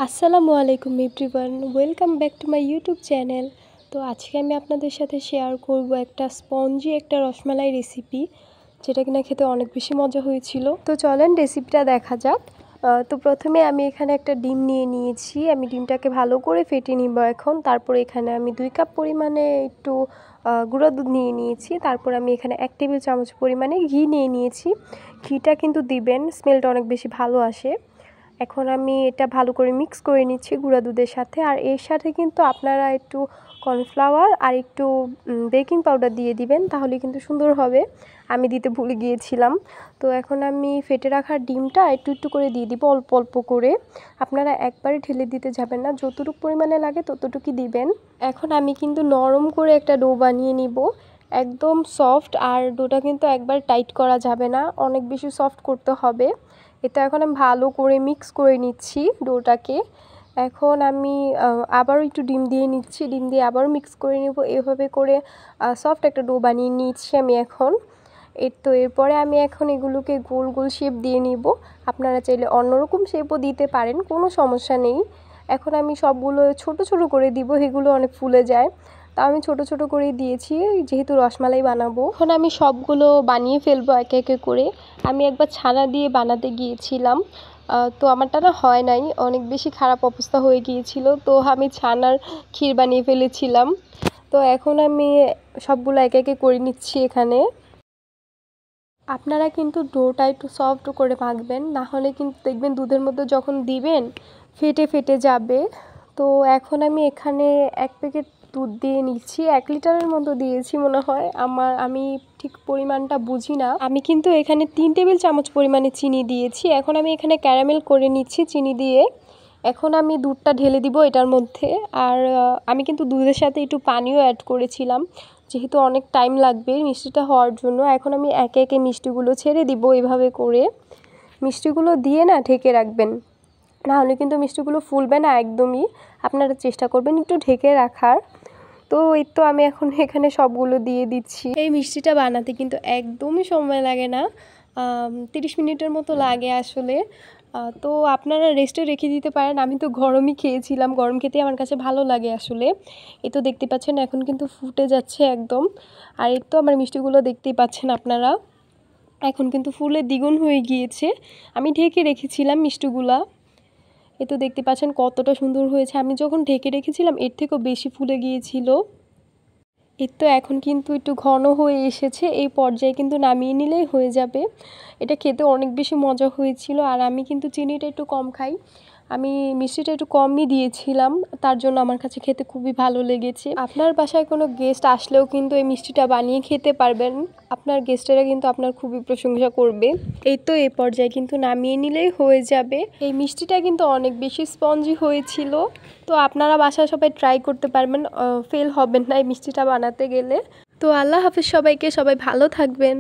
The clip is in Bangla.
আসসালামু আলাইকুম everyone, welcome back to my YouTube channel. তো আজকে আমি আপনাদের সাথে শেয়ার করব একটা স্পঞ্জি একটা রসমালাই রেসিপি, যেটা কিনা খেতে অনেক বেশি মজা হয়েছিল। তো চলেন রেসিপিটা দেখা যাক। তো প্রথমে আমি এখানে একটা ডিম নিয়ে নিয়েছি। আমি ডিমটাকে ভালো করে ফেটে নিব এখন। তারপর এখানে আমি 2 কাপ পরিমাণে একটু গুঁড়া দুধ নিয়ে নিয়েছি। তারপর আমি এখানে 1 টেবিল চামচ পরিমাণে ঘি নিয়ে নিয়েছি। ঘিটা কিন্তু দিবেন, স্মেলটা অনেক বেশি ভালো আসে। এখন আমি এটা ভালো করে মিক্স করে নিচ্ছি গুঁড়া দুধের সাথে। আর এর সাথে কিন্তু আপনারা একটু কর্নফ্লাওয়ার আর একটু বেকিং পাউডার দিয়ে দিবেন, তাহলে কিন্তু সুন্দর হবে। আমি দিতে ভুলে গিয়েছিলাম। তো এখন আমি ফেটে রাখা ডিমটা একটু একটু করে দিয়ে দিব, অল্প অল্প করে। আপনারা একবারে ঢেলে দিতে যাবেন না, যতটুকু পরিমাণে লাগে ততটুকুই দিবেন। এখন আমি কিন্তু নরম করে একটা ডো বানিয়ে নিব, একদম সফট। আর ডোটা কিন্তু একবার টাইট করা যাবে না, অনেক বেশি সফট করতে হবে। এটা এখন আমি ভালো করে মিক্স করে নিচ্ছি ডোটাকে। এখন আমি আবারও একটু ডিম দিয়ে নিচ্ছি, ডিম দিয়ে আবারও মিক্স করে নেব। এভাবে করে সফট একটা ডো বানিয়ে নিচ্ছি আমি এখন। এরপরে আমি এখন এগুলোকে গোল গোল শেপ দিয়ে নিব। আপনারা চাইলে অন্যরকম শেপও দিতে পারেন, কোনো সমস্যা নেই। এখন আমি সবগুলো ছোট ছোট করে দিব, এগুলো অনেক ফুলে যায়। তা আমি ছোট ছোট করে দিয়েছি, যেহেতু রসমালাই বানাবো। এখন আমি সবগুলো বানিয়ে ফেলবো একে একে করে। আমি একবার ছানা দিয়ে বানাতে গিয়েছিলাম, তো আমারটা না হয় নাই, অনেক বেশি খারাপ অবস্থা হয়ে গিয়েছিল। তো আমি ছানার ক্ষীর বানিয়ে ফেলেছিলাম। তো এখন আমি সবগুলো একে একে করে নিচ্ছি এখানে। আপনারা কিন্তু ডোটা একটু সফট করে মাখবেন, না হলে কিন্তু দেখবেন দুধের মধ্যে যখন দিবেন ফেটে ফেটে যাবে। তো এখন আমি এখানে 1 প্যাকেট দুধ দিয়ে নিচ্ছি, 1 লিটারের মতো দিয়েছি মনে হয়। আমি ঠিক পরিমাণটা বুঝি না। আমি কিন্তু এখানে 3 টেবিল চামচ পরিমাণে চিনি দিয়েছি। এখন আমি এখানে ক্যারামেল করে নিচ্ছি চিনি দিয়ে। এখন আমি দুধটা ঢেলে দিব এটার মধ্যে। আর আমি কিন্তু দুধের সাথে একটু পানিও অ্যাড করেছিলাম, যেহেতু অনেক টাইম লাগবে মিষ্টিটা হওয়ার জন্য। এখন আমি একে একে মিষ্টিগুলো ছেড়ে দিব, এভাবে করে মিষ্টিগুলো দিয়ে না ঢেকে রাখবেন, নাহলে কিন্তু মিষ্টিগুলো ফুলবে না একদমই। আপনারা চেষ্টা করবেন একটু ঢেকে রাখার। তো এই তো আমি এখন এখানে সবগুলো দিয়ে দিচ্ছি। এই মিষ্টিটা বানাতে কিন্তু একদমই সময় লাগে না, 30 মিনিটের মতো লাগে আসলে। তো আপনারা রেস্টে রেখে দিতে পারেন। আমি তো গরমই খেয়েছিলাম, গরম খেতে আমার কাছে ভালো লাগে আসলে। এই তো দেখতে পাচ্ছেন এখন কিন্তু ফুটে যাচ্ছে একদম। আর এই তো আমার মিষ্টিগুলো দেখতেই পাচ্ছেন আপনারা, এখন কিন্তু ফুলে দ্বিগুণ হয়ে গিয়েছে। আমি ঢেকে রেখেছিলাম মিষ্টিগুলা, এই তো দেখতে পাচ্ছেন কতটা সুন্দর হয়েছে। আমি যখন ঢেকে রেখেছিলাম এর থেকেও বেশি ফুলে গিয়েছিল। এই তো এখন কিন্তু একটু ঘন হয়ে এসেছে, এই পর্যায়ে কিন্তু নামিয়ে নিলেই হয়ে যাবে। এটা খেতে অনেক বেশি মজা হয়েছিল। আর আমি কিন্তু চিনিটা একটু কম খাই, আমি মিষ্টিটা একটু কমই দিয়েছিলাম, তার জন্য আমার কাছে খেতে খুবই ভালো লেগেছে। আপনার বাসায় কোনো গেস্ট আসলেও কিন্তু এই মিষ্টিটা বানিয়ে খেতে পারবেন, আপনার গেস্টেরা কিন্তু আপনার খুবই প্রশংসা করবে। এই তো এই পর্যায়ে কিন্তু নামিয়ে নিলেই হয়ে যাবে। এই মিষ্টিটা কিন্তু অনেক বেশি স্পঞ্জি হয়েছিল। তো আপনারা বাসায় সবাই ট্রাই করতে পারবেন, ফেল হবেন না এই মিষ্টিটা বানাতে গেলে। তো আল্লাহ হাফেজ সবাইকে, সবাই ভালো থাকবেন।